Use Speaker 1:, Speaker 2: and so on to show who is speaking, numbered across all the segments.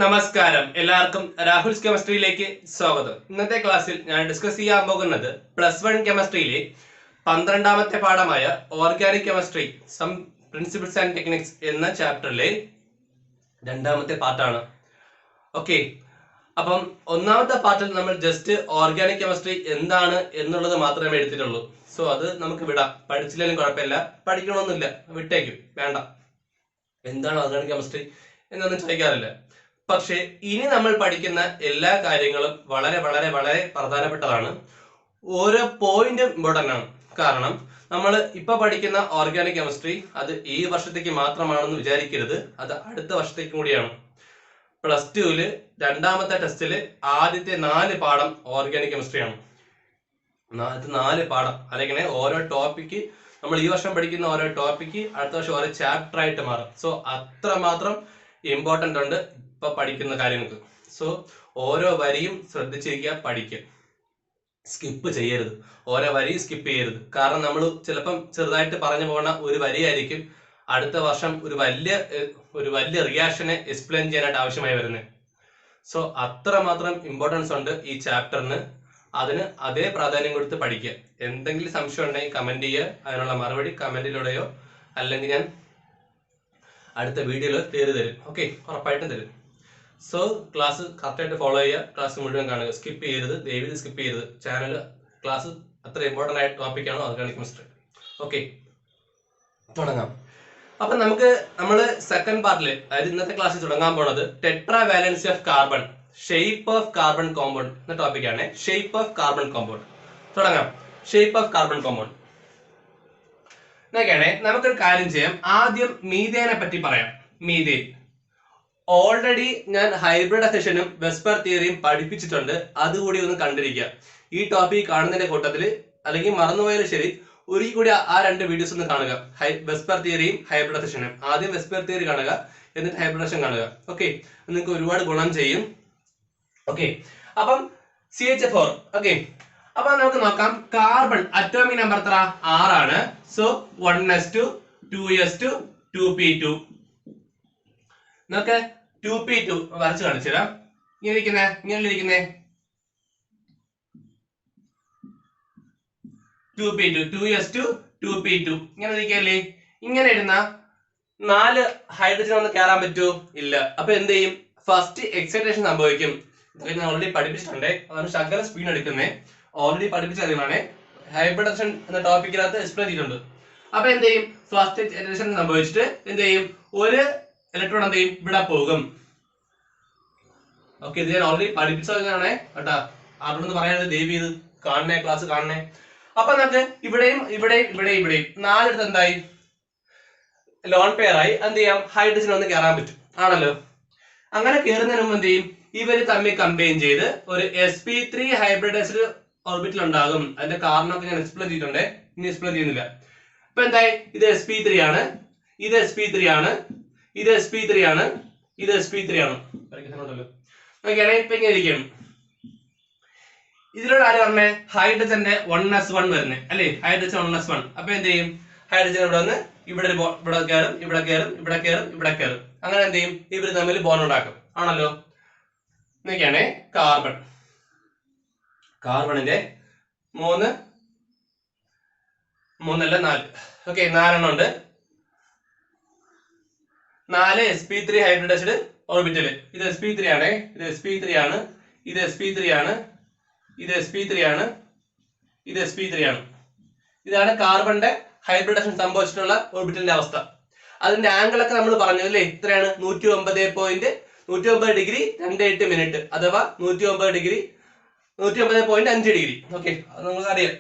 Speaker 1: നമസ്കാരം, എല്ലാവർക്കും രാഹുൽസ് കെമിസ്ട്രിയിലേക്ക് സ്വാഗതം. ഇന്നത്തെ ക്ലാസ്സിൽ ഞാൻ ഡിസ്കസ് ചെയ്യാൻ പോകുന്നത് +1 കെമിസ്ട്രിയിലെ 12ാമത്തെ പാഠമായ organic chemistry some principles and techniques എന്ന ചാപ്റ്ററിലെ 2ാമത്തെ പാർട്ടാണ്. ഓക്കെ, അപ്പം 1ാമത്തെ പാർട്ടിൽ നമ്മൾ ജസ്റ്റ് ഓർഗാനിക് കെമിസ്ട്രി എന്താണ് എന്നുള്ളത് മാത്രമേ എടുത്തിട്ടുള്ളൂ. സോ അത് നമുക്ക് വിടാം, പഠിച്ചില്ലെങ്കിലും കുഴപ്പമില്ല, പഠിക്കണമെന്നില്ല, വിട്ടേക്കും, വേണ്ട. എന്താണ് ഓർഗാനിക് കെമിസ്ട്രി എന്നൊന്നും ചോദിക്കാറില്ല. പക്ഷെ ഇനി നമ്മൾ പഠിക്കുന്ന എല്ലാ കാര്യങ്ങളും വളരെ വളരെ വളരെ പ്രധാനപ്പെട്ടതാണ്. ഓരോ പോയിന്റും ഇമ്പോർട്ടന്റ് ആണ്. കാരണം നമ്മൾ ഇപ്പൊ പഠിക്കുന്ന ഓർഗാനിക് കെമിസ്ട്രി അത് ഈ വർഷത്തേക്ക് മാത്രമാണെന്ന് വിചാരിക്കരുത്, അത് അടുത്ത വർഷത്തേക്കും കൂടിയാണ്. +2 2ാമത്തെ ടെസ്റ്റില് ആദ്യത്തെ 4 പാഠം ഓർഗാനിക് കെമിസ്ട്രിയാണ്. 4 പാഠം അല്ലെങ്കിൽ ഓരോ ടോപ്പിക്ക് നമ്മൾ ഈ വർഷം പഠിക്കുന്ന ഓരോ ടോപ്പിക്ക് അടുത്ത വർഷം ഓരോ ചാപ്റ്റർ ആയിട്ട് മാറും. സോ അത്രമാത്രം ഇമ്പോർട്ടന്റ് ഉണ്ട് ഇപ്പൊ പഠിക്കുന്ന കാര്യങ്ങൾക്ക്. സോ ഓരോ വരിയും ശ്രദ്ധിച്ചിരിക്കുക, പഠിക്കുക, സ്കിപ്പ് ചെയ്യരുത്, ഓരോ വരിയും സ്കിപ്പ് ചെയ്യരുത്. കാരണം നമ്മൾ ചിലപ്പം ചെറുതായിട്ട് പറഞ്ഞു പോകുന്ന ഒരു വരിയായിരിക്കും അടുത്ത വർഷം ഒരു വലിയ റിയാക്ഷനെ എക്സ്പ്ലെയിൻ ചെയ്യാനായിട്ട് ആവശ്യമായി വരുന്നത്. സോ അത്രമാത്രം ഇമ്പോർട്ടൻസ് ഉണ്ട് ഈ ചാപ്റ്ററിന്. അതിന് അതേ പ്രാധാന്യം കൊടുത്ത് പഠിക്കുക. എന്തെങ്കിലും സംശയം ഉണ്ടെങ്കിൽ കമന്റ് ചെയ്യുക, അതിനുള്ള മറുപടി കമന്റിലൂടെയോ അല്ലെങ്കിൽ ഞാൻ അടുത്ത വീഡിയോയിൽ തരും. ഓക്കെ, ഉറപ്പായിട്ടും തരും. സോ ക്ലാസ് കറക്റ്റായിട്ട് ഫോളോ ചെയ്യുക, ക്ലാസ് മുഴുവൻ കാണുക, സ്കിപ്പ് ചെയ്യരുത്, ദയവിത് സ്കിപ്പ് ചെയ്യരുത്. ചാനൽ ക്ലാസ് അത്ര ഇമ്പോർട്ടൻ്റ് ആയ ടോപ്പിക്കാണ് ഓർഗാനിക് കെമിസ്ട്രി. ഓക്കെ, തുടങ്ങാം. അപ്പൊ നമ്മൾ സെക്കൻഡ് പാർട്ടിൽ, അതായത് ഇന്നത്തെ ക്ലാസ്സിൽ തുടങ്ങാൻ പോണത് tetra valency of carbon, shape of carbon compound എന്ന ടോപ്പിക്കാണ്. ഷേപ്പ് ഓഫ് കാർബൺ കോമ്പൗണ്ട് തുടങ്ങാം. ഷേപ്പ് ഓഫ് കാർബൺ കോമ്പൗണ്ട് എന്നൊക്കെയാണെ നമുക്കൊരു കാര്യം ചെയ്യാം. ആദ്യം മീഥേനെ പറ്റി പറയാം. മീഥേൻ ഓൾറെഡി ഞാൻ ഹൈബ്രിഡൈസേഷനും വെസ്പർ തിയറിയും പഠിപ്പിച്ചിട്ടുണ്ട്, അതുകൂടി ഒന്ന് കണ്ടിരിക്കുക. ഈ ടോപ്പിക് കാണുന്നതിന്റെ കൂട്ടത്തിൽ അല്ലെങ്കിൽ മറന്നുപോയാലും ശരി, ഒരിക്കൽ കൂടി ആ 2 വീഡിയോസ് ഒന്ന് കാണുക. വെസ്പർ തിയറിയും ഹൈബ്രിഡൈസേഷനും. ആദ്യം വെസ്പർ തിയറി കാണുക, എന്നിട്ട് ഹൈബ്രിഡൈസേഷൻ കാണുക. ഓക്കെ, നിങ്ങൾക്ക് ഒരുപാട് ഗുണം ചെയ്യും. ഓക്കെ, അപ്പം CH4. ഓക്കെ, അപ്പൊ നമുക്ക് നോക്കാം. കാർബൺ അറ്റോമിക് നമ്പർ എത്ര? 6 ആണ്. So 1s2 2s2 2p2. നമുക്ക് 2p2 വരച്ച് കാണിച്ചു തരാം. ഇങ്ങനെ ഇരിക്കുന്നേ 2p2 2s2 2p2 ഇങ്ങനെ ഇരിക്കല്ലേ. ഇങ്ങനെ ഇടുന്ന 4 ഹൈഡ്രജൻ ഒന്ന് കയറാൻ പറ്റൂ? ഇല്ല. അപ്പൊ എന്ത് ചെയ്യും? ഫസ്റ്റ് എക്സൈറ്റേഷൻ സംഭവിക്കും. ഇതൊക്കെ ഞാൻ ഓൾറെഡി പഠിപ്പിച്ചിട്ടുണ്ട്, അതാണ് ശകല സ്പീഡ് എടുക്കുന്നത്. ഓൾറെഡി പഠിപ്പിച്ച കാര്യമാണ്. ഹൈബ്രിഡൈസേഷൻ എന്ന ടോപ്പിക്കിനകത്ത് എക്സ്പ്ലെയിൻ ചെയ്തിട്ടുണ്ട്. അപ്പൊ എന്ത് ചെയ്യും? ഫസ്റ്റ് എക്സൈറ്റേഷൻ സംഭവിച്ചിട്ട് എന്ത് ചെയ്യും? ഒരു ഇലക്ട്രോൺ എന്ത് ചെയ്യും? ഇവിടെ പോകും. ഓക്കെ, ഇത് ഞാൻ ഓൾറെഡി പഠിപ്പിച്ചതാണ് കേട്ടാ. ആരോടൊന്ന് പറയാനത് ദയവ് ചെയ്ത് കാണണേ, ക്ലാസ് കാണണേ. അപ്പൊ നമുക്ക് ഇവിടെയും 4 എന്തായി? ലോൺ പെയർ ആയി. എന്ത് ചെയ്യാം? ഹൈഡ്രജൻ ഒന്ന് കയറാൻ പറ്റും, ആണല്ലോ. അങ്ങനെ കയറുന്നതിന് മുമ്പ് എന്ത് ചെയ്യും? ഇവര് തമ്മിൽ കമ്പൈൻ ചെയ്ത് ഒരു sp3 ഹൈബ്രിഡൈസ്ഡ് ഓർബിറ്റൽ ഉണ്ടാകും. അതിന്റെ കാരണമൊക്കെ ഞാൻ എക്സ്പ്ലെയിൻ ചെയ്തിട്ടുണ്ട്, ഇനി എക്സ്പ്ലെയിൻ ചെയ്യുന്നില്ല. ഇപ്പൊ എന്തായി? ഇത് sp3 ആണ്, ഇത് sp3 ആണ്, ഇത് sp3 ആണ്, ഇത് sp3 ആണ്. നോക്കിയാണെ ഇപ്പൊ ഇങ്ങനെ ഇരിക്കണം. ഇതിലൂടെ ആര് പറഞ്ഞേ? ഹൈഡ്രജന്റെ 1s1 വരുന്നേ അല്ലേ? Hydrogen 1s1. അപ്പൊ എന്ത് ചെയ്യും? ഹൈഡ്രജൻ ഇവിടെ വന്ന് ഇവിടെ കയറും, ഇവിടെ കയറും, ഇവിടെ കയറും, ഇവിടെ കയറും. അങ്ങനെ എന്ത് ചെയ്യും? ഇവർ തമ്മിൽ ബോണ്ട് ഉണ്ടാക്കും, ആണല്ലോ. എന്നൊക്കെയാണ് കാർബണിന്റെ 3 4. ഓക്കെ, 4 എണ്ണം ഉണ്ട്. 4 sp3 ഹൈബ്രിഡൈസ്ഡ് ഓർബിറ്റൽ. ഇത് sp3 ആണ്, ഇത് sp3 ആണ്, ഇത് sp3 ആണ്, ഇത് sp3 ആണ്, ഇത് sp3 ആണ്. ഇതാണ് കാർബണിന്റെ ഹൈബ്രിഡൈസേഷൻ സംഭവിച്ചിട്ടുള്ള ഓർബിറ്റലിന്റെ അവസ്ഥ. അതിന്റെ ആംഗിൾ ഒക്കെ നമ്മൾ പറഞ്ഞു അല്ലേ? ഇത്രയാണ് 109.28 ഡിഗ്രി 28 മിനിറ്റ്, അഥവാ 109.5 ഡിഗ്രി. ഓക്കെ, അത് നമുക്ക് അറിയാം.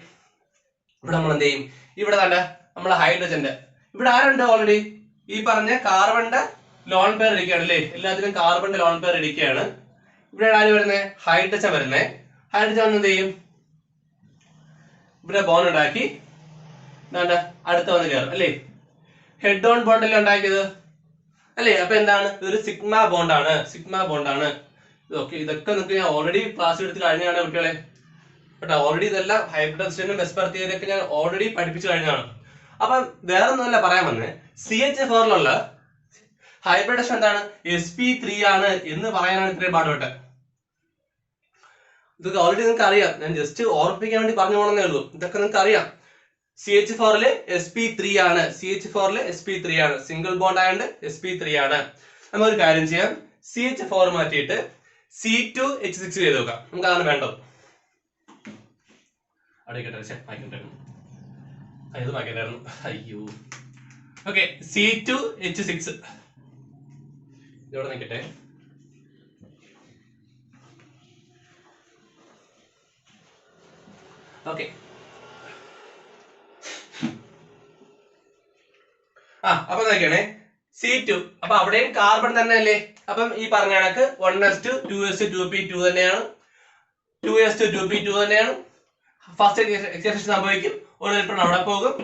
Speaker 1: ഇവിടെ നമ്മൾ എന്ത് ചെയ്യും? ഇവിടെ തന്നെ നമ്മളെ ഹൈഡ്രജന്റെ ഇവിടെ ആരുണ്ട്? ഓൾറെഡി ഈ പറഞ്ഞ കാർബണിന്റെ ലോൺ പെയർ ഇരിക്കുകയാണ് അല്ലേ? എല്ലാത്തിനും കാർബണിന്റെ ലോൺ പെയർ ഇരിക്കുകയാണ്. ഇവിടെ ആര് വരുന്നത്? ഹൈഡ്രജൻ വരുന്നത്. ഹൈഡ്രജൻ എന്ത് ചെയ്യും? ഇവിടെ ബോണ്ട് ഉണ്ടാക്കി അടുത്ത വന്ന് കയറും അല്ലേ? ഹെഡ് ഓൺ ബോണ്ട് അല്ലേ ഉണ്ടാക്കിയത് അല്ലേ? അപ്പൊ എന്താണ്? ഇതൊരു സിഗ്മ ബോണ്ടാണ്. ഓക്കെ, ഇതൊക്കെ നിങ്ങൾക്ക് ഞാൻ ഓൾറെഡി ക്ലാസ് എടുത്ത് കഴിഞ്ഞാണ് കുട്ടികളെ കേട്ടോ. ഓൾറെഡി ഇതെല്ലാം ഹൈബ്രിഡൈസേഷനും വെസ്പർ തിയറി ഒക്കെ ഞാൻ ഓൾറെഡി പഠിപ്പിച്ചു കഴിഞ്ഞാണ്. അപ്പൊ വേറെ ഒന്നുമല്ല പറയാൻ വന്നത്. CH4 ഹൈബ്രിഡേഷൻ എന്താണ്? sp3 ആണ് എന്ന് പറയാനാണ് ഇത്രയും പാടുപെട്ടെ. ഇതൊക്കെ ഓൾറെഡി നിങ്ങൾക്ക് അറിയാം, ഞാൻ ജസ്റ്റ് ഓർപ്പിക്കാൻ വേണ്ടി പറഞ്ഞു പോകണമെന്നേ ഉള്ളൂ. ഇതൊക്കെ നിങ്ങൾക്ക് അറിയാം. CH4 sp3 ആണ്, CH4 sp3 ആണ്, സിംഗിൾ ബോണ്ട് ആയതുകൊണ്ട് sp3 ആണ്. നമുക്കൊരു കാര്യം ചെയ്യാം, CH4 മാറ്റിയിട്ട് C2H6 ചെയ്ത് നോക്കാം. നമുക്ക് അതാണ് വേണ്ടത്. അയ്യോ, ഓക്കെ. C2H6 ഇവിടെ നിൽക്കട്ടെ. ഓക്കെ, അപ്പൊ നോക്കിയാണേ C2. അപ്പൊ അവിടെയും കാർബൺ തന്നെ അല്ലേ? അപ്പം ഈ പറഞ്ഞ കണക്ക് 1s2 2s2 2p2 തന്നെയാണ്, 2s2 2p2 തന്നെയാണ്. ഫസ്റ്റ് എക്സൈറ്റേഷൻ സംഭവിക്കും, ഒരു ഇലക്ട്രോൺ അവിടെ പോകും.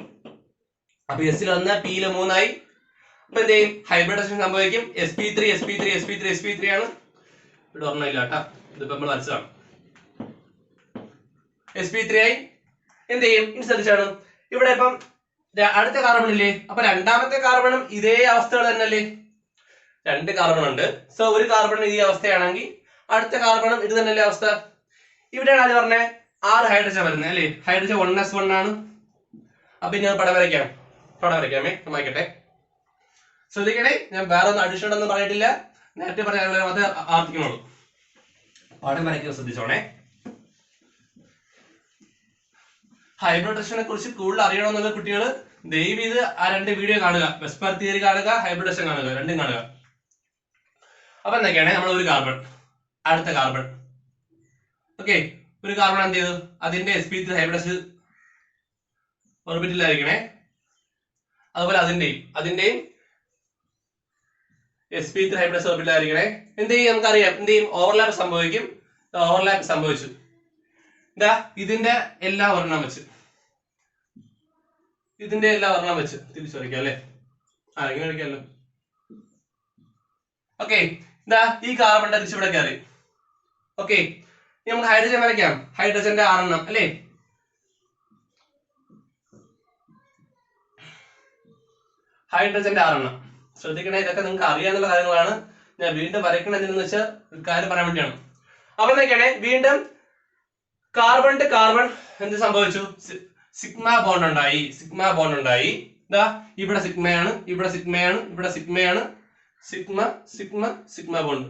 Speaker 1: അപ്പൊ എസിൽ 1 പിയിൽ 3 ആയി. അപ്പൊ എന്ത് ചെയ്യും? ഹൈബ്രിഡേഷൻ സംഭവിക്കും. sp3 sp3 sp3 sp3 ആണ്. ഇവിടെ ഓർമ്മയില്ല കേട്ടാ, ഇതിപ്പോ നമ്മൾ വരച്ചതാണ്. sp3 ആയി. എന്ത് ചെയ്യും? ഇനി ശ്രദ്ധിച്ചാണ്, ഇവിടെ ഇപ്പം അടുത്ത കാർബൺ ഇല്ലേ? അപ്പൊ രണ്ടാമത്തെ കാർബണും ഇതേ അവസ്ഥകൾ തന്നെ അല്ലേ? 2 കാർബൺ ഉണ്ട്. സോ ഒരു കാർബൺ ഈ അവസ്ഥയാണെങ്കിൽ അടുത്ത കാർബണും ഇത് തന്നെയല്ലേ അവസ്ഥ? ഇവിടെയാണ് അത് പറഞ്ഞത് 6 ഹൈഡ്രജൻ വരുന്നത് അല്ലേ? ഹൈഡ്രജൻ 1s1 ആണ്. അപ്പൊ ഞാൻ പടം വരയ്ക്കാമേ, വായിക്കട്ടെ. ശ്രദ്ധിക്കണേ, ഞാൻ വേറെ ഒന്നും അഡീഷണൽ ഒന്നും പറഞ്ഞിട്ടില്ല, നേരത്തെ പറഞ്ഞ അത് ആവർത്തിക്കണുള്ളൂ. പടം വരയ്ക്കാൻ ശ്രദ്ധിച്ചോണേ. ഹൈബ്രിഡേഷനെ കുറിച്ച് കൂടുതൽ അറിയണമെന്നുള്ള കുട്ടികൾ ദയവ് ചെയ്ത് ആ 2 വീഡിയോ കാണുക. വെസ്പർ തിയറി കാണുക, ഹൈബ്രിഡേഷൻ കാണുക, രണ്ടും കാണുക. അപ്പൊ എന്തൊക്കെയാണ്? നമ്മൾ ഒരു കാർബൺ, അടുത്ത കാർബൺ, ഓക്കെ. ഒരു കാർബൺ എന്ത് ചെയ്തു? അതിന്റെ sp3 ഹൈബ്രിഡേഷൻ ഓർബിറ്റിലായിരിക്കണേ. അതുപോലെ അതിന്റെയും sp3 ഹൈബ്രിഡേഷൻ ഓർബിറ്റിലായിരിക്കണേ. എന്ത് ചെയ്യും? നമുക്കറിയാം, എന്ത് ചെയ്യും? ഓവർലാപ്പ് സംഭവിക്കും. ഓവർലാപ്പ് സംഭവിച്ചു. ഇതിന്റെ എല്ലാ വർണ്ണം വെച്ച് തിരിച്ചു വരയ്ക്കാം അല്ലെ? ഇങ്ങനെ വരയ്ക്കാമല്ലോ. ഓക്കെ, ഈ കാർബൺ തിരിച്ചു ഇവിടെ കയറി. ഓക്കെ, നമുക്ക് ഹൈഡ്രജൻ വരയ്ക്കാം. ഹൈഡ്രജന്റെ 6 എണ്ണം അല്ലേ? ഹൈഡ്രജന്റെ 6 എണ്ണം. ശ്രദ്ധിക്കണേ, ഇതൊക്കെ നിങ്ങൾക്ക് അറിയാവുന്ന കാര്യങ്ങളാണ്. ഞാൻ വീണ്ടും വരയ്ക്കണെന്ന് വെച്ചാൽ ഒരു കാര്യം പറയാൻ വേണ്ടിയാണ്. അപ്പൊ എന്തൊക്കെയാണ്? വീണ്ടും കാർബൺ ടു കാർബൺ എന്ത് സംഭവിച്ചു? സിഗ്മ ബോണ്ട് ഉണ്ടായി. ഇവിടെ സിഗ്മയാണ്, ഇവിടെ സിഗ്മയാണ്, സിഗ്മ ബോണ്ട്.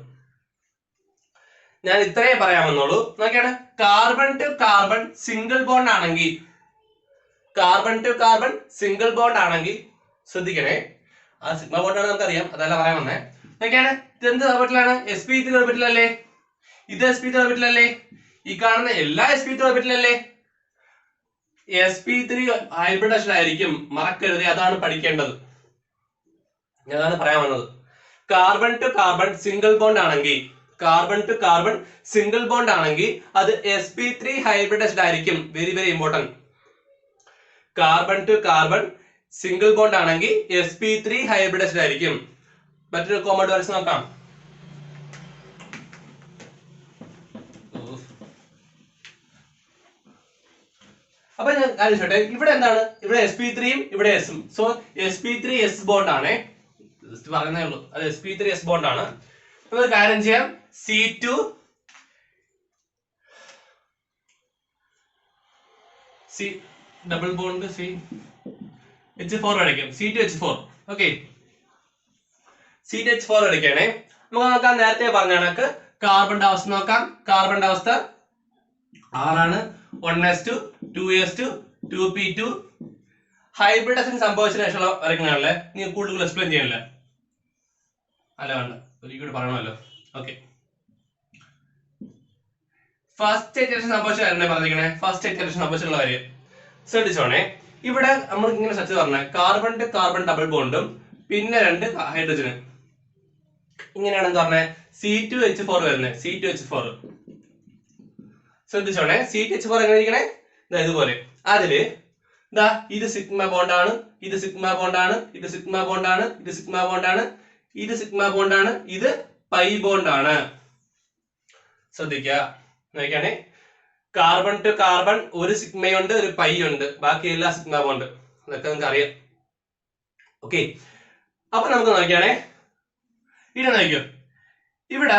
Speaker 1: ഞാൻ ഇത്രേ പറയാമെന്നുള്ളൂ. നോക്കിയാണ്, carbon to carbon single bond ആണെങ്കിൽ ശ്രദ്ധിക്കണേ, ആ സിഗ്മ ബോണ്ട് ആണ് നമുക്കറിയാം, അതല്ല പറയാൻ വന്നേ. നോക്കിയാണ്, ഇതെന്ത് ഓർബിറ്റിലാണ്? sp3 ഓർബിറ്റിലല്ലേ? ഇത് sp3 ഓർബിറ്റിലല്ലേ? ഈ കാണുന്ന എല്ലാ sp3 ഓർബിറ്റിലല്ലേ? sp3 ഹൈബ്രിഡേഷൻ ആയിരിക്കും, മറക്കരുത്. അതാണ് പഠിക്കേണ്ടത്. ഞാനാണ് പറയാൻ വന്നത്. Carbon to carbon single bond ആണെങ്കിൽ അത് sp3 ഹൈബ്രിഡേഷൻ ആയിരിക്കും. Very very important. Carbon to carbon single bond ആണെങ്കിൽ sp3 ഹൈബ്രിഡേഷൻ ആയിരിക്കും. മറ്റൊരു കോമൺ വരച്ച് നോക്കാം. അപ്പൊ ഞാൻ ആലോചിച്ചോട്ടെ, ഇവിടെ എന്താണ്? ഇവിടെ sp3യും ഇവിടെ s-ഉം. സോ sp3 s ബോണ്ട് ആണ്, പറയുന്നേ ഉള്ളൂ. അത് sp3 s ബോണ്ട് ആണ്. ഒരു കാര്യം ചെയ്യാം, C2 ഡബിൾ ബോണ്ട് H4 അടിക്കാം. C2H4. Okay, C2H4 അടിക്കണേ. നമുക്ക് നോക്കാം, നേരത്തെ പറഞ്ഞ കണക്ക് കാർബണിന്റെ അവസ്ഥ നോക്കാം. കാർബണിന്റെ അവസ്ഥ 6 ആണ്. 1s2 2s2 2p2. ഹൈബ്രിഡേഷൻ സംഭവിച്ചതിന് ശേഷമുള്ള വരയ്ക്കണല്ലേ, നീ കൂടുതൽ എക്സ്പ്ലെയിൻ ചെയ്യണില്ല അല്ല? വേണ്ട, ഒരിക്കലും പറയണമല്ലോ. ഓക്കെ, ഫസ്റ്റ് എക്സൈറ്റേഷൻ സംഭവിച്ച കാര്യം പറഞ്ഞിരിക്കണേ. ഫസ്റ്റ് എക്സൈറ്റേഷൻ സംഭവിച്ചിട്ടുള്ള കാര്യം ശ്രദ്ധിച്ചോണേ. ഇവിടെ നമ്മൾ ഇങ്ങനെ സെറ്റ് പറഞ്ഞ കാർബൺ ടു കാർബൺ ഡബിൾ ബോണ്ടും പിന്നെ 2 ഹൈഡ്രജനും ഇങ്ങനെയാണ് പറഞ്ഞത്. C2H4 വരുന്നത്. C2H4 ശ്രദ്ധിച്ചോണേ. C2H4 എങ്ങനെ ഇരിക്കണേ? ഇതുപോലെ. അതില് ഇത് സിഗ്മ ബോണ്ടാണ്, ഇത് സിഗ്മ ബോണ്ടാണ്, ഇത് സിഗ്മ ബോണ്ടാണ്, ഇത് സിഗ്മ ബോണ്ടാണ്, ഇത് സിഗ്മ ബോണ്ടാണ്, ഇത് പൈ ബോണ്ടാണ്. ശ്രദ്ധിക്കുക, നോക്കിയാണേ. കാർബൺ ടു കാർബൺ ഒരു സിഗ്മയുണ്ട്, ഒരു പൈ ഉണ്ട്, ബാക്കി എല്ലാ സിഗ്മ ബോണ്ട്. അതൊക്കെ നിങ്ങൾക്ക് അറിയാം. ഓക്കെ, അപ്പൊ നമുക്ക് നോക്കിയാണേ, ഇനി നോക്കിയോ, ഇവിടെ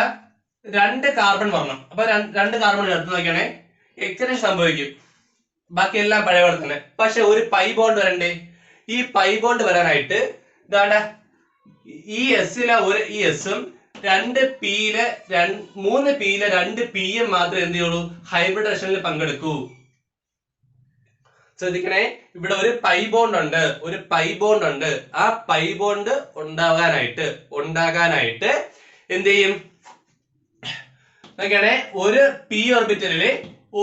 Speaker 1: 2 കാർബൺ വരണം. അപ്പൊ 2 കാർബൺ ചേർത്ത് നോക്കിയാണെ എക്സിഡേഷൻ സംഭവിക്കും. ബാക്കി എല്ലാം പഴയ പോലെ തന്നെ. പക്ഷെ ഒരു പൈ ബോണ്ട് വരണ്ടേ? ഈ പൈ ബോണ്ട് വരാനായിട്ട് ഇതാണ്ട ഈ എസിലെ ഒരു ഈ എസും 3 പിയിലെ 2 പിയും മാത്രമേ എന്ത് ചെയ്യുള്ളൂ, ഹൈബ്രിഡേഷനിൽ പങ്കെടുക്കൂ. ശ്രദ്ധിക്കണേ, ഇവിടെ ഒരു പൈ ബോണ്ട് ഉണ്ട്. ആ പൈ ബോണ്ട് ഉണ്ടാകാനായിട്ട് എന്ത് ചെയ്യും നോക്കിയാണെ, ഒരു പി ഓർബിറ്റലില്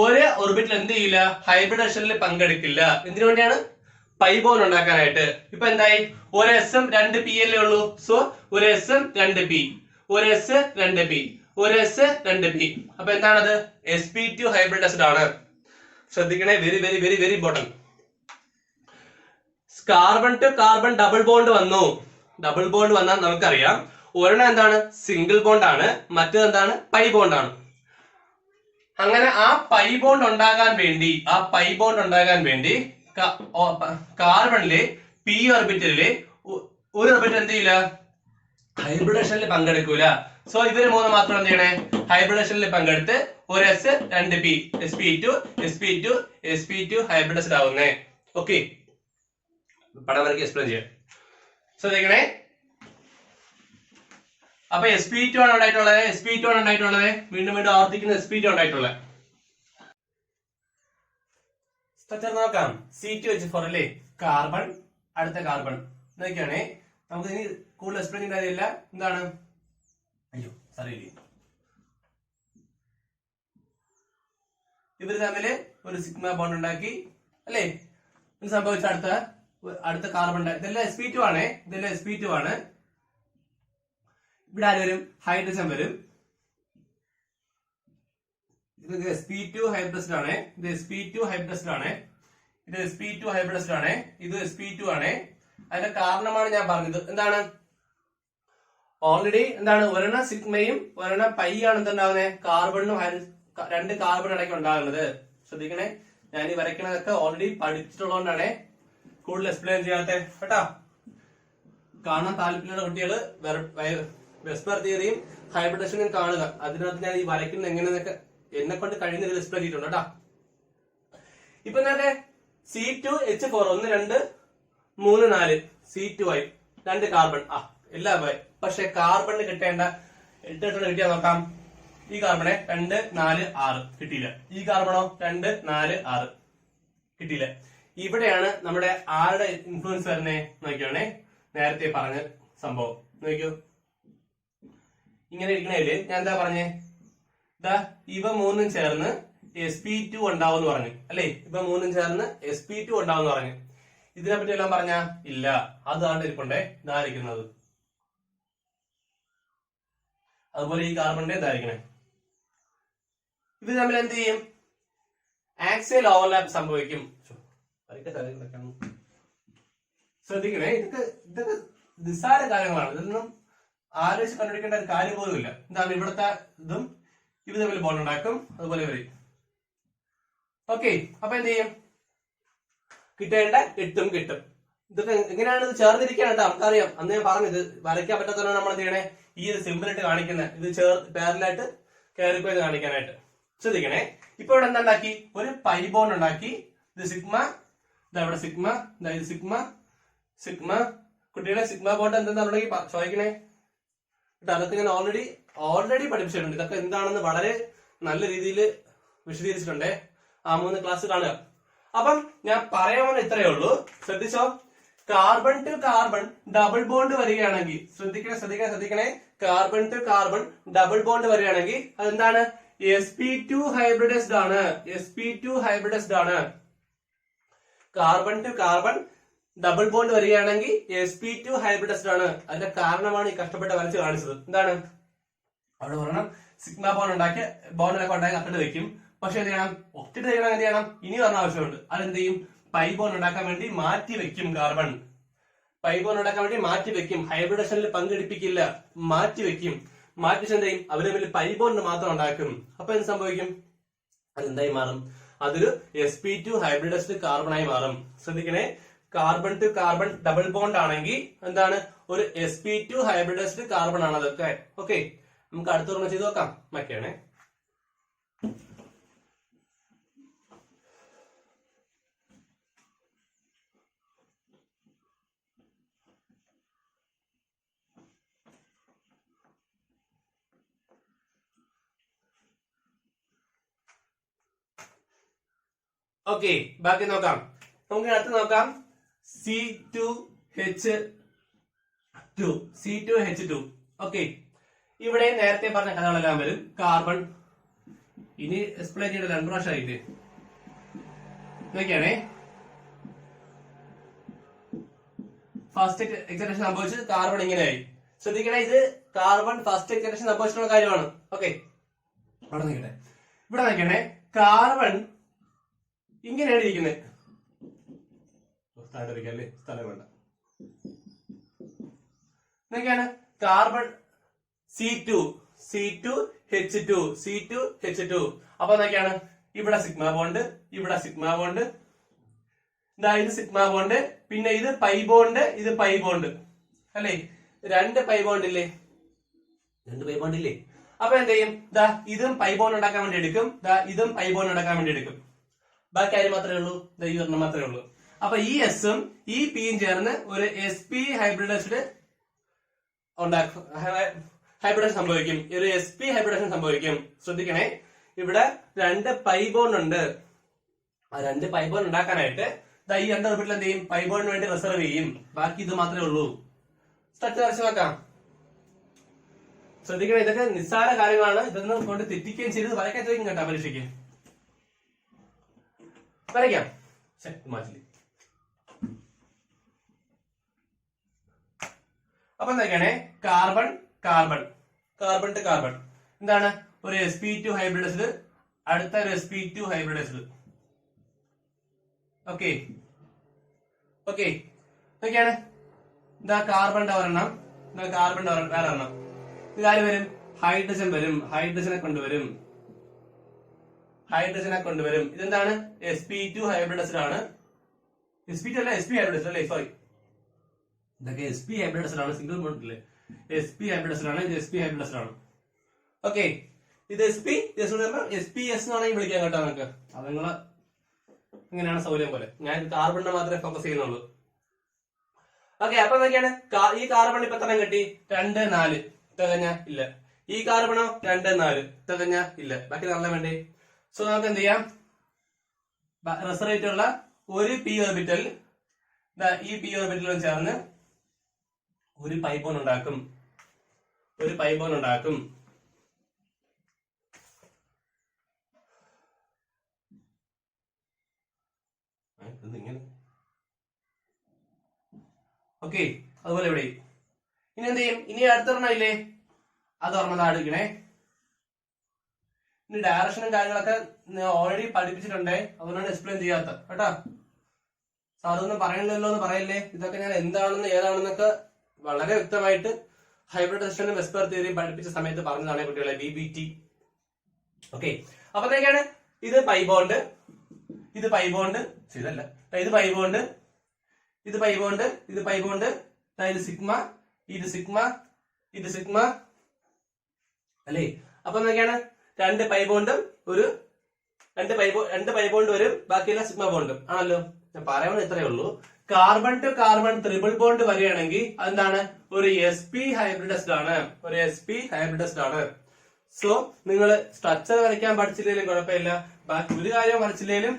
Speaker 1: ഒരു ഓർബിറ്റൽ എന്ത് ചെയ്യില്ല, ഹൈബ്രിഡേഷനിൽ പങ്കെടുക്കില്ല. എന്തിനു വേണ്ടിയാണ്? പൈ ബോണ്ട് ഉണ്ടാക്കാനായിട്ട്. ഇപ്പൊ എന്തായി, ഒരു എസും 2 പി അല്ലേ ഉള്ളൂ. സോ ഒരു എസും 2 പി, ഒരു എസ് 2 പി, ഒരു എസ് 2 പി. അപ്പൊ എന്താണത്? sp2 ഹൈബ്രിഡൈസ്ഡ് ആണ്. ശ്രദ്ധിക്കണേ, very very very very important. Carbon to carbon double bond വന്നു. ഡബിൾ ബോണ്ട് വന്നാൽ നമുക്കറിയാം ഒരെണ്ണം എന്താണ്, സിംഗിൾ ബോണ്ട് ആണ്, മറ്റേത് എന്താണ്, പൈ ബോണ്ട് ആണ്. അങ്ങനെ ആ പൈ ബോണ്ട് ഉണ്ടാകാൻ വേണ്ടി കാർബണിലെ പി ഓർബിറ്റലിലെ ഒരു ഓർബിറ്റൽ എന്ത് ചെയ്യില്ല, ഹൈബ്രിഡേഷനിൽ പങ്കെടുക്കൂല. സോ ഇവര് 3 മാത്രം എന്ത് ചെയ്യണേ, ഹൈബ്രിഡേഷനിൽ പങ്കെടുത്ത് ഒരു എസ് 2 പി sp2 ഹൈബ്രിഡൈസ്ഡ് ആവുന്നേ. ഓക്കെ, പടം വരയ്ക്ക് എക്സ്പ്ലെയിൻ ചെയ്യാം. ശ്രദ്ധിക്കണേ, അപ്പൊ sp2 ആണ് ഉണ്ടായിട്ടുള്ളത്. വീണ്ടും ആവർത്തിക്കുന്ന sp2 ഉണ്ടായിട്ടുള്ളത്. സ്ട്രക്ചർ നോക്കാം. C2H4 അല്ലേ, കാർബൺ, അടുത്ത കാർബൺ നോക്കിയാണേ. നമുക്ക് ഇനി കൂടുതൽ എക്സ്പ്ലെയിൻ ചെയ്യേണ്ട കാര്യമില്ല. എന്താണ്, ഇവര് തമ്മില് ഒരു സിഗ്മ ബോണ്ട് ഉണ്ടാക്കി അല്ലേ. സംഭവിച്ച അടുത്ത കാർബൺ, ഇതെല്ലാം sp2 ആണ്. ഇവിടെ ആര് വരും, ഹൈഡ്രജൻ വരും. ഇത് sp2 ഹൈബ്രിഡൈസ്ഡ് ആണ്. ഇത് sp2 ഹൈബ്രിഡൈസ്ഡ് ആണ്. അതിന്റെ കാരണമാണ് ഞാൻ പറഞ്ഞത്. എന്താണ്, ഓൾറെഡി എന്താണ്, ഒരെണ്ണം സിഗ്മയും ഒരെണ്ണം പൈ ആണ് എന്തുണ്ടാവുന്നത്, കാർബണും 2 കാർബൺ ഇടയ്ക്ക് ഉണ്ടാകുന്നത്. ശ്രദ്ധിക്കണേ, ഞാൻ ഈ വരയ്ക്കണതൊക്കെ ഓൾറെഡി പഠിച്ചിട്ടുള്ളതുകൊണ്ടാണ് കൂടുതൽ എക്സ്പ്ലെയിൻ ചെയ്യാത്ത കേട്ടോ. കാണാൻ താല്പര്യമുള്ള കുട്ടികള് വെസ്പർ തിയറിയും ഹൈബ്രിഡേഷനും കാണുക. അതിനകത്ത് ഞാൻ ഈ വരയ്ക്കുന്നത് എങ്ങനെയൊക്കെ എന്നെ കൊണ്ട് കഴിയുന്ന രീതിയിൽ എക്സ്പ്ലെയിൻ ചെയ്തിട്ടുണ്ട് കേട്ടോ. ഇപ്പൊ നേരത്തെ C2H4 1 2 3 4 C2I 2 കാർബൺ എല്ലാം ആയി. പക്ഷെ കാർബണിന് കിട്ടേണ്ട 8 കിട്ടിയാൽ നോക്കാം. ഈ കാർബണെ 2 4 6 കിട്ടിയില്ല. ഈ കാർബണോ 2 4 6 കിട്ടിയില്ല. ഇവിടെയാണ് നമ്മുടെ ആരുടെ ഇൻഫ്ലുവൻസ് വരുന്നേ നോക്കിയാണേ. നേരത്തെ പറഞ്ഞ സംഭവം നോക്കൂ. ഇങ്ങനെ ഇരിക്കണേല് ഞാൻ എന്താ പറഞ്ഞേ, ഇവ 3 ചേർന്ന് sp2 ഉണ്ടാവും എന്ന് പറഞ്ഞു അല്ലേ. ഇവ 3 ചേർന്ന് sp2 ഉണ്ടാവും എന്ന് പറഞ്ഞു. ഇതിനെപ്പറ്റി എല്ലാം പറഞ്ഞ ഇല്ല. അതാണ് ഇരിപ്പുണ്ടേ, ഇതായിരിക്കുന്നത്. അതുപോലെ ഈ കാർബണിന്റെ ഇതായിരിക്കണേ. ഇത് തമ്മിൽ എന്ത് ചെയ്യും, ആക്സിയൽ ഓവർലാപ്പ് സംഭവിക്കും. ശ്രദ്ധിക്കണേ, ഇതൊക്കെ നിസ്സാര കാര്യങ്ങളാണ്. ഇതൊന്നും ആലോചിച്ച് കണ്ടുപിടിക്കേണ്ട ഒരു കാര്യം പോലും ഇല്ല. എന്താണ്, ഇവിടുത്തെ ഇതും ഇവ തമ്മിൽ ബോണ്ട് ഉണ്ടാക്കും, അതുപോലെ വരും. ഓക്കെ, അപ്പൊ എന്ത് ചെയ്യും, കിട്ടേണ്ട 8 കിട്ടും. ഇതൊക്കെ എങ്ങനെയാണ് ഇത് ചേർന്നിരിക്കുകയാണ് കേട്ടോ. നമുക്കറിയാം, അന്ന് ഞാൻ പറഞ്ഞത് വരയ്ക്കാൻ പറ്റാത്തവരാണ് നമ്മൾ എന്ത് ചെയ്യണേ, ഈ ഒരു സിമ്പിൾ ഇട്ട് കാണിക്കുന്നത്. ഇത് പാരലായിട്ട് കയറിപ്പോയി കാണിക്കാനായിട്ട്. ശ്രദ്ധിക്കണേ, ഇപ്പൊ ഇവിടെ എന്താണ്ടാക്കി, ഒരു പൈ ബോണ്ട് ഉണ്ടാക്കി. ഇത് സിഗ്മ, ഇവിടെ സിഗ്മ, ഇത് സിഗ്മ. കുട്ടികളെ സിഗ്മ ബോണ്ട് എന്താണെന്നുണ്ടെങ്കിൽ ചോദിക്കണേ കേട്ടോ. അതൊക്കെ ഞാൻ ഓൾറെഡി പഠിപ്പിച്ചിട്ടുണ്ട്. ഇതൊക്കെ എന്താണെന്ന് വളരെ നല്ല രീതിയിൽ വിശദീകരിച്ചിട്ടുണ്ട്. ആ 3 ക്ലാസ് കാണുക. അപ്പം ഞാൻ പറയാമെന്ന് ഇത്രയേ ഉള്ളൂ. ശ്രദ്ധിച്ചോ, carbon to carbon double bond വരികയാണെങ്കിൽ, ശ്രദ്ധിക്കണേ, carbon to carbon double bond വരികയാണെങ്കിൽ അതെന്താണ്, sp2 ഹൈബ്രിഡൈസ്ഡ് ആണ്. Carbon to carbon double bond വരികയാണെങ്കിൽ sp2 ഹൈബ്രിഡൈസ്ഡ് ആണ്. അതിന്റെ കാരണമാണ് ഈ കഷ്ടപ്പെട്ട് വരച്ച് കാണിച്ചത്. എന്താണ്, അവിടെ പറയണം സിഗ്മ ബോണ്ട് ഉണ്ടാക്കി അക്കട്ട് വെക്കും. പക്ഷെ എന്ത് ചെയ്യണം, ഒക്ടേറ്റ് ചെയ്യണം. എന്ത് ചെയ്യണം, ഇനി പറഞ്ഞ ആവശ്യമുണ്ട്. അതെന്ത് ചെയ്യും, പൈ ബോണ്ട് ഉണ്ടാക്കാൻ വേണ്ടി മാറ്റി വെക്കും. കാർബൺ പൈ ബോണ്ട് ഉണ്ടാക്കാൻ വേണ്ടി മാറ്റി വെക്കും. ഹൈബ്രിഡേഷനിൽ പങ്കെടുപ്പിക്കില്ല, മാറ്റി വെക്കും. മാറ്റി വെച്ച് എന്ത് ചെയ്യും, അവര് തമ്മിൽ പൈ ബോണ്ട് മാത്രം ഉണ്ടാക്കും. അപ്പൊ എന്ത് സംഭവിക്കും, അതെന്തായി മാറും, അതൊരു sp2 ഹൈബ്രിഡൈസ്ഡ് കാർബൺ ആയി മാറും. ശ്രദ്ധിക്കണേ, carbon to carbon double bond ആണെങ്കിൽ എന്താണ്, ഒരു sp2 ഹൈബ്രിഡൈസ്ഡ് കാർബൺ ആണ് അതൊക്കെ. ഓക്കെ, നമുക്ക് അടുത്തൊരെണ്ണം ചെയ്ത് നോക്കാം. മറ്റേ ഓക്കെ, ബാക്കി നോക്കാം. നമുക്ക് അടുത്ത് നോക്കാം. C2H2. ഓക്കെ, ഇവിടെ നേരത്തെ പറഞ്ഞ കഥകളെല്ലാം വരും. കാർബൺ ഇനി എക്സ്പ്ലെയിൻ ചെയ്യേണ്ട 2 പ്രാവശ്യമായിട്ട് നോക്കിയാണേ. ഫസ്റ്റ് എക്സൈറ്റേഷൻ സംഭവിച്ചത് കാർബൺ ഇങ്ങനെയായി. ശ്രദ്ധിക്കണേ, ഇത് കാർബൺ ഫസ്റ്റ് എക്സൈറ്റേഷൻ സംഭവിച്ചിട്ടുള്ള കാര്യമാണ്. ഓക്കെ, അവിടെ നോക്കട്ടെ. ഇവിടെ നോക്കണേ, കാർബൺ ഇങ്ങനെയാണ് ഇരിക്കുന്നത്. സ്ഥലം വേണ്ട. എന്തൊക്കെയാണ് കാർബൺ C2H2. അപ്പൊ എന്തൊക്കെയാണ് ഇവിടെ സിഗ്മ ബോണ്ട്, ഇവിടെ സിഗ്മ ബോണ്ട്, ഇത് സിഗ്മ ബോണ്ട്, പിന്നെ ഇത് പൈ ബോണ്ട്, ഇത് പൈ ബോണ്ട് അല്ലേ? 2 പൈ ബോണ്ട് ഇല്ലേ? 2 പൈ ബോണ്ട് ഇല്ലേ? അപ്പൊ എന്ത് ചെയ്യും? ഇതും പൈ ബോണ്ട് ഉണ്ടാക്കാൻ വേണ്ടി എടുക്കും, ഇതും പൈ ബോണ്ട് ഉണ്ടാക്കാൻ വേണ്ടി എടുക്കും. ബാക്കി ആര് മാത്രമേ ഉള്ളൂ? ഈ ഒരെണ്ണം മാത്രമേ ഉള്ളൂ. അപ്പൊ ഈ എസും ഈ പിയും ചേർന്ന് ഒരു sp ഹൈബ്രിഡൈസ്ഡ് ഹൈബ്രിഡേഷൻ സംഭവിക്കും. ഒരു sp ഹൈബ്രിഡേഷൻ സംഭവിക്കും. ശ്രദ്ധിക്കണേ, ഇവിടെ 2 പൈ ബോണ്ട് ഉണ്ട്. ആ 2 പൈ ബോണ്ട് ഉണ്ടാക്കാനായിട്ട് ഈ 2 ഓർബിറ്റിൽ എന്ത് ചെയ്യും? പൈ ബോണ്ടിന് വേണ്ടി റിസർവ് ചെയ്യും. ബാക്കി ഇത് മാത്രമേ ഉള്ളൂ. സ്ട്രക്ചർ വരച്ച് നോക്കാം. ശ്രദ്ധിക്കണേ, ഇതൊക്കെ നിസ്സാര കാര്യങ്ങളാണ്. ഇതൊന്നും കൊണ്ട് തെറ്റിക്കുകയും ചെയ്ത് വരയ്ക്കാൻ ചോദിക്കും കേട്ടോ പരീക്ഷയ്ക്ക്. വരയ്ക്കാം. മാറ്റില്ല. അപ്പൊ എന്തൊക്കെയാണ്? Carbon carbon carbon to carbon എന്താണ്? ഒരു sp2 ഹൈബ്രിഡൈസ്ഡ്, അടുത്ത ഒരു sp2 ഹൈബ്രിഡൈസ്ഡ്. ഓക്കെ ഓക്കെ, ഇതൊക്കെയാണ്. കാർബണിന്റെ ഒരെണ്ണം, കാർബണിന്റെ വേറെ എണ്ണം. ഇത് ആര് വരും? ഹൈഡ്രജൻ വരും. ഹൈഡ്രജനെ കൊണ്ടുവരും. ഇതെന്താണ്? sp2 ഹൈബ്രിഡൈസ്ഡ് ആണ്. sp2 അല്ല, sp ഹൈബ്രിഡൈസ്ഡ് അല്ലേ? സോറി, ഇതൊക്കെ sp ഹൈബ്രിഡൈസ്ഡ് ആണ്. സിംഗിൾ ബോണ്ട് അല്ലേ? sp ഹൈബ്രിഡൈസ്ഡ് ആണ്. ഇത് sp ഹൈബ്രിഡൈസ്ഡ് ആണ്. ഓക്കെ, ഇത് sp sps എന്നാണെങ്കിൽ വിളിക്കാൻ കേട്ടോ നമുക്ക്. അത് നിങ്ങള് ഇങ്ങനെയാണ് സൗകര്യം പോലെ. ഞാൻ കാർബണിനെ മാത്രമേ ഫോക്കസ് ചെയ്യുന്നുള്ളൂ. ഓക്കെ, അപ്പൊ എന്തൊക്കെയാണ്? ഈ കാർബൺ ഇപ്പൊ എത്ര കിട്ടി? 2, 4 തികഞ്ഞ ഇല്ല. ഈ കാർബണോ 2, 4 തികഞ്ഞ ഇല്ല. ബാക്കി നല്ല വേണ്ടേ? സോ നമുക്ക് എന്ത് ചെയ്യാം? റിസർവ് ഉള്ള ഒരു പി ഓർബിറ്റൽ, ഈ പി ഓർബിറ്റലും ചേർന്ന് ഒരു പൈ ബോണ്ട് ഉണ്ടാക്കും. ഓക്കെ, അതുപോലെ ഇവിടെ ഇനി എന്ത് ചെയ്യും? ഇനി അടുത്തൊരെണ്ണം ഇല്ലേ? അത് ഓർമ്മ താടിക്കണേ. ഇനി ഡയറക്ഷനും കാര്യങ്ങളൊക്കെ ഓൾറെഡി പഠിപ്പിച്ചിട്ടുണ്ടേ, അതുകൊണ്ടാണ് എക്സ്പ്ലെയിൻ ചെയ്യാത്ത കേട്ടാ. സാറൊന്നും പറയണില്ലല്ലോ എന്ന് പറയല്ലേ. ഇതൊക്കെ ഞാൻ എന്താണെന്ന് ഏതാണെന്നൊക്കെ വളരെ വ്യക്തമായിട്ട് ഹൈബ്രിഡൈസേഷനും വെസ്പർ തിയറിയും പഠിപ്പിച്ച സമയത്ത് പറഞ്ഞതാണ് കുട്ടികളെ, BBT. ഓക്കെ, അപ്പത്തേക്കാണ് ഇത് പൈ ബോണ്ട്, ഇത് പൈ ബോണ്ട്, ശരിയല്ല, ഇത് പൈ ബോണ്ട്, ഇത് പൈ ബോണ്ട്, ഇത് പൈ ബോണ്ട്, ഇത് സിഗ്മ, ഇത് സിഗ്മ, ഇത് സിഗ്മ അല്ലേ? അപ്പൊ എന്തൊക്കെയാണ്? 2 പൈ ബോണ്ടും ഒരു 2 പൈ ബോണ്ട് വരും, ബാക്കിയുള്ള സിഗ്മ ബോണ്ടും ആണല്ലോ. ഞാൻ പറയുന്നത് ഇത്രയേ ഉള്ളൂ. Carbon to carbon triple bond വരികയാണെങ്കിൽ അതെന്താണ്? ഒരു sp ഹൈബ്രിഡൈസ്ഡ് ആണ്. സോ നിങ്ങൾ സ്ട്രക്ചർ വരയ്ക്കാൻ പഠിച്ചില്ലെങ്കിലും കുഴപ്പമില്ല, ബാക്കി ഒരു കാര്യം വരച്ചില്ലെങ്കിലും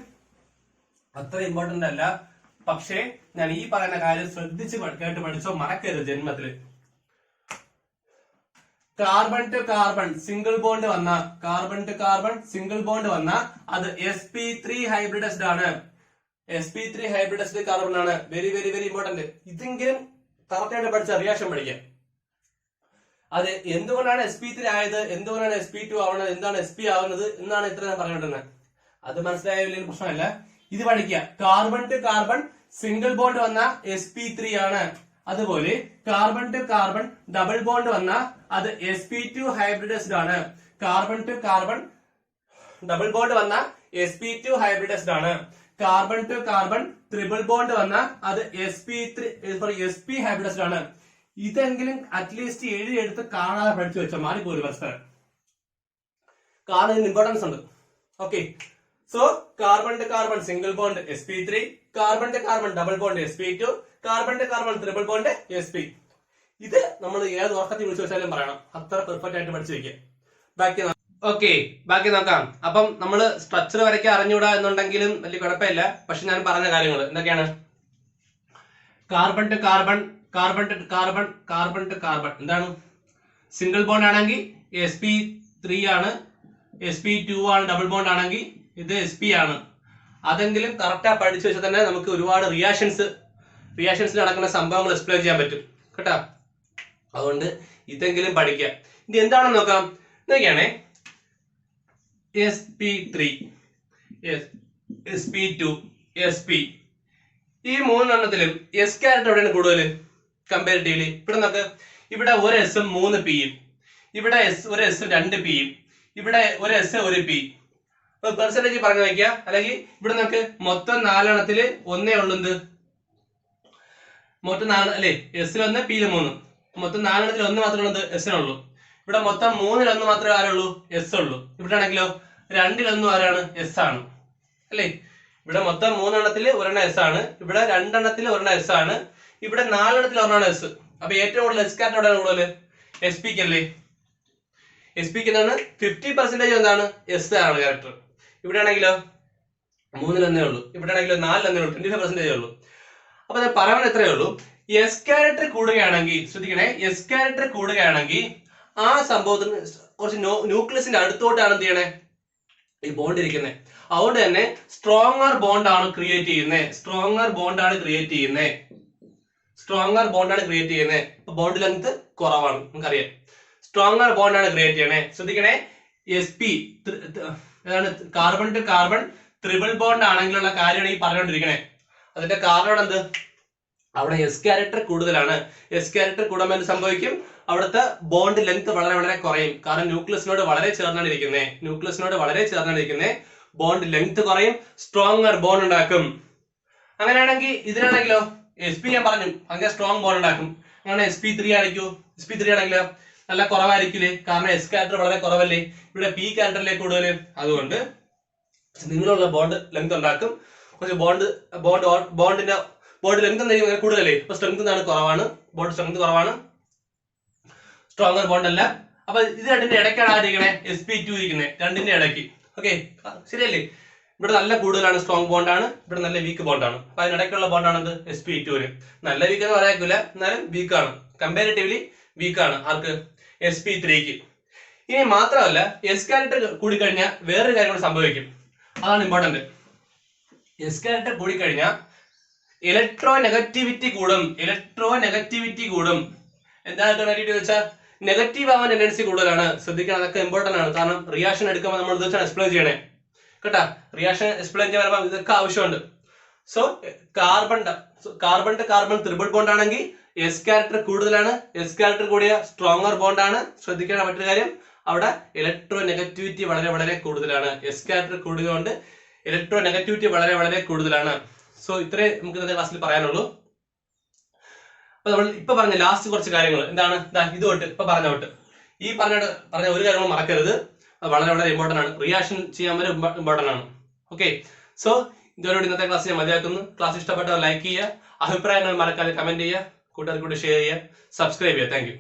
Speaker 1: അത്ര ഇമ്പോർട്ടന്റ് അല്ല. പക്ഷേ ഞാൻ ഈ പറയുന്ന കാര്യം ശ്രദ്ധിച്ച് കേട്ട് പഠിച്ചോ, മറക്കരുത് ജന്മത്തില്. Carbon to carbon single bond വന്ന, അത് sp3 ഹൈബ്രിഡൈസ്ഡ് ആണ്. sp3 ഹൈബ്രിഡൈസ്ഡ് കാർബൺ ആണ്. Very very very important. ഇതെങ്കിലും കറക്റ്റ് ആയിട്ട് പഠിച്ച റിയാക്ഷൻ പഠിക്കാം. അത് എന്തുകൊണ്ടാണ് sp3 ആയത്, എന്തുകൊണ്ടാണ് sp2 ആവുന്നത്, എന്താണ് sp ആവുന്നത് എന്നാണ് ഇത്ര ഞാൻ പറഞ്ഞിട്ടുള്ളത്. അത് മനസ്സിലായാലും പ്രശ്നമല്ല. ഇത് പഠിക്കുക. Carbon to carbon single bond വന്ന sp3 ആണ്. അതുപോലെ carbon to carbon double bond വന്ന അത് sp2 ഹൈബ്രിഡൈസ്ഡ് ആണ്. Carbon to carbon double bond വന്ന sp2 ഹൈബ്രിഡൈസ്ഡ് ആണ്. Carbon to carbon triple bond വന്ന അത് sp ഹൈബ്രിഡൈസ്ഡ് ആണ്. ഇതെങ്കിലും അറ്റ്ലീസ്റ്റ് എഴുതിയെടുത്ത് കാണാതെ പഠിച്ചു വെച്ചാൽ മാറിപ്പോലും പരസ്പരം. കാരണം ഇതിന് ഇമ്പോർട്ടൻസ് ഉണ്ട്. Okay, so carbon to carbon single bond sp3, carbon to carbon double bond sp2, carbon to carbon triple bond sp. ഇത് നമ്മൾ ഏത് ഓർക്കത്തിൽ വിളിച്ചു വെച്ചാലും പറയണം. അത്ര പെർഫെക്റ്റ് ആയിട്ട് പഠിച്ചു വെക്കുക. ബാക്കി നോക്കാം. അപ്പം നമ്മൾ സ്ട്രക്ചർ വരയ്ക്കാൻ അറിഞ്ഞൂടാ എന്നുണ്ടെങ്കിലും വലിയ കുഴപ്പമില്ല. പക്ഷെ ഞാൻ പറഞ്ഞ കാര്യങ്ങൾ എന്തൊക്കെയാണ്? Carbon to carbon, carbon to carbon, carbon to carbon എന്താണ്? സിംഗിൾ ബോണ്ട് ആണെങ്കിൽ sp3 ആണ്, sp2 ആണ്. ഡബിൾ ബോണ്ട് ആണെങ്കിൽ ഇത് sp ആണ്. അതെങ്കിലും കറക്റ്റാ പഠിച്ചു വെച്ചാൽ തന്നെ നമുക്ക് ഒരുപാട് റിയാക്ഷൻസിൽ നടക്കുന്ന സംഭവങ്ങൾ എക്സ്പ്ലെയിൻ ചെയ്യാൻ പറ്റും കേട്ടോ. അതുകൊണ്ട് ഇതെങ്കിലും പഠിക്കാം. ഇനി എന്താണെന്ന് നോക്കാം. നോക്കിയാണേ, sp3, sp2, sp ഈ മൂന്നെണ്ണത്തിലും എസ് ക്യാരറ്റ് എവിടെയാണ് കൂടുതൽ കമ്പാരിറ്റീവ്ലി? ഇവിടെ നോക്ക്, ഇവിടെ ഒരു എസും 3 പിയും, ഇവിടെ ഒരു എസും 2 പിയും, ഇവിടെ ഒരു എസ് 1 പി. പെർസെന്റേജ് പറഞ്ഞു വയ്ക്കുക. അല്ലെങ്കിൽ ഇവിടെ നമുക്ക് മൊത്തം 4 എണ്ണത്തില് ഒന്നേ ഉള്ളൂ. എന്ത് മൊത്തം 4 അല്ലെ? എസിൽ 1, പിയിൽ 3. മൊത്തം 4 എണ്ണത്തിൽ 1 മാത്രമേ ഉള്ളത് എസിനുള്ളൂ. ഇവിടെ മൊത്തം 3-ൽ 1 മാത്രമേ ആരുള്ളൂ? എസ് ഉള്ളൂ. ഇവിടെ ആണെങ്കിലോ 2-ൽ 1 ആരാണ്? എസ് ആണ് അല്ലേ? ഇവിടെ മൊത്തം 3 എണ്ണത്തിൽ ഒരെണ്ണം എസ് ആണ്, ഇവിടെ 2 എണ്ണത്തിൽ ഒരെണ്ണം എസ് ആണ്, ഇവിടെ 4 എണ്ണത്തിൽ ഒരെണ്ണം എസ്. അപ്പൊ ഏറ്റവും കൂടുതൽ എസ് ക്യാരറ്റ് എവിടെയാണ് കൂടുതൽ? എസ് പിക്ക് അല്ലേ? എസ് പിക്ക് എന്താണ് 50% എന്താണ്? എസ് ആണ് ക്യാരക്ടർ. ഇവിടെ ആണെങ്കിലോ 3-ൽ 1 ഉള്ളൂ, ഇവിടെ ആണെങ്കിലോ 4-ൽ 1 ഉള്ളൂ, 25% ഉള്ളൂ. അപ്പൊ ഞാൻ പറയാൻ എത്രയേ ഉള്ളൂ, എസ് ക്യാരക്ടർ കൂടുകയാണെങ്കിൽ ശ്രദ്ധിക്കണേ, എസ് ക്യാരക്ടർ കൂടുകയാണെങ്കിൽ ആ സംഭവത്തിന് കുറച്ച് ന്യൂക്ലിയസിന്റെ അടുത്തോട്ടാണ് എന്ത് ചെയ്യണേ ഈ ബോണ്ട് ഇരിക്കുന്നത്. അതുകൊണ്ട് തന്നെ സ്ട്രോങ്ങർ ബോണ്ട് ആണ് ക്രിയേറ്റ് ചെയ്യുന്നത്. സ്ട്രോങ്ങർ ബോണ്ട് ആണ് ക്രിയേറ്റ് ചെയ്യുന്നത്. ബോണ്ട് ലെങ്ത് കുറവാണ്, നമുക്കറിയാം. സ്ട്രോങ്ങർ ബോണ്ട് ആണ് ക്രിയേറ്റ് ചെയ്യണേ. ശ്രദ്ധിക്കണേ, sp ഏതാണ്? Carbon to carbon triple bond ആണെങ്കിലുള്ള കാര്യമാണ് ഈ പറഞ്ഞുകൊണ്ടിരിക്കണേ. അതിന്റെ കാരണം എന്ത്? അവിടെ എസ് ക്യാരക്ടർ കൂടുതലാണ്. എസ് ക്യാരക്ടർ കൂടുമ്പോൾ എന്ത് സംഭവിക്കും? അവിടുത്തെ ബോണ്ട് ലെങ്ത് വളരെ വളരെ കുറയും. കാരണം ന്യൂക്ലിയസിനോട് വളരെ ചേർന്നാണ് ഇരിക്കുന്നത്. ബോണ്ട് ലെങ്ത് കുറയും, സ്ട്രോങ്ങർ ബോണ്ട് ഉണ്ടാക്കും. അങ്ങനെയാണെങ്കിൽ ഇതിനാണെങ്കിലോ sp ഞാൻ പറഞ്ഞു അങ്ങനെ സ്ട്രോങ് ബോണ്ട് ഉണ്ടാക്കും. അങ്ങനെ sp3 ആണെങ്കിലോ നല്ല കുറവായിരിക്കില്ലേ? കാരണം എസ് ക്യാരക്ടർ വളരെ കുറവല്ലേ? ഇവിടെ പി ക്യാരക്ടറിലേക്ക് കൂടുതൽ. അതുകൊണ്ട് നിങ്ങളുള്ള ബോണ്ട് ലെങ്ത് ഉണ്ടാക്കും. കുറച്ച് ബോണ്ട് ലെങ്ത് എന്തായാലും കൂടുതലല്ലേ? ഇപ്പൊ സ്ട്രെങ്ത് എന്താണ്? കുറവാണ്. ബോണ്ട് സ്ട്രെങ്ത് കുറവാണ്, സ്ട്രോങ്ങർ ബോണ്ട് അല്ല. അപ്പൊ ഇത് രണ്ടിന്റെ ഇടയ്ക്കാണ് ആയിരിക്കണേ sp2 ഇരിക്കുന്നത്, രണ്ടിന്റെ ഇടയ്ക്ക്. ഓക്കെ, ശരിയല്ലേ? ഇവിടെ നല്ല കൂടുതലാണ്, സ്ട്രോങ് ബോണ്ടാണ്. ഇവിടെ നല്ല വീക്ക് ബോണ്ടാണ്. അപ്പൊ അതിനിടയ്ക്കുള്ള ബോണ്ടാണ് എന്ത്? sp2. നല്ല വീക്ക് എന്ന് പറയാനില്ല, എന്നാലും വീക്കാണ്, കമ്പാരിറ്റീവ്ലി വീക്കാണ്. ആർക്ക്? sp3ക്ക്. ഇനി മാത്രമല്ല, എസ് ക്യാരക്ടർ കൂടിക്കഴിഞ്ഞാൽ വേറൊരു കാര്യം കൂടി സംഭവിക്കും. അതാണ് ഇമ്പോർട്ടന്റ്. എസ് ക്യാരക്ടർ കൂടിക്കഴിഞ്ഞാൽ ഇലക്ട്രോ നെഗറ്റിവിറ്റി കൂടും. എന്താണ് വേണ്ടിയിട്ട് വെച്ചാൽ നെഗറ്റീവ് ആവാൻ ടെൻഡൻസി കൂടുതലാണ്. ശ്രദ്ധിക്കണം, അതൊക്കെ ഇമ്പോർട്ടന്റ് ആണ്. കാരണം റിയാക്ഷൻ എടുക്കുമ്പോൾ നമ്മൾ ഇതൊക്കെ എക്സ്പ്ലെയിൻ ചെയ്യണേ കേട്ടാ. റിയാക്ഷൻ എക്സ്പ്ലെയിൻ ചെയ്യാൻ വരുമ്പോൾ ഇതൊക്കെ ആവശ്യമുണ്ട്. So carbon to carbon triple bond ആണെങ്കിൽ എസ് ക്യാരക്ടർ കൂടുതലാണ്. എസ് ക്യാരക്ടർ കൂടിയ സ്ട്രോങ്ങർ ബോണ്ട് ആണ്. ശ്രദ്ധിക്കേണ്ട മറ്റൊരു കാര്യം, അവിടെ ഇലക്ട്രോ നെഗറ്റിവിറ്റി വളരെ വളരെ കൂടുതലാണ്. എസ് ക്യാരക്ടർ കൂടുതലുകൊണ്ട് ഇലക്ട്രോ നെഗറ്റിവിറ്റി വളരെ വളരെ കൂടുതലാണ്. സോ ഇത്രേ നമുക്ക് ഇന്നത്തെ ക്ലാസ്സിൽ പറയാനുള്ളൂ. അപ്പൊ നമ്മൾ ഇപ്പൊ പറഞ്ഞ ലാസ്റ്റ് കുറച്ച് കാര്യങ്ങൾ എന്താണ്? ഇത് തൊട്ട് ഇപ്പൊ പറഞ്ഞ ഈ പറഞ്ഞ ഒരു കാര്യങ്ങളും മറക്കരുത്. അത് വളരെ വളരെ ഇമ്പോർട്ടന്റ് ആണ്. റിയാക്ഷൻ ചെയ്യാൻ വരെ ഇമ്പോർട്ടന്റ് ആണ്. ഓക്കെ, സോ ഇതോടുകൂടി ഇന്നത്തെ ക്ലാസ് ഞാൻ മതിയാക്കുന്നു. ക്ലാസ് ഇഷ്ടപ്പെട്ടവർ ലൈക്ക് ചെയ്യുക, അഭിപ്രായങ്ങൾ മറക്കാതെ കമന്റ് ചെയ്യുക, കൂട്ടുകാർക്ക് കൂടി ഷെയർ ചെയ്യുക, സബ്സ്ക്രൈബ് ചെയ്യുക. Thank you.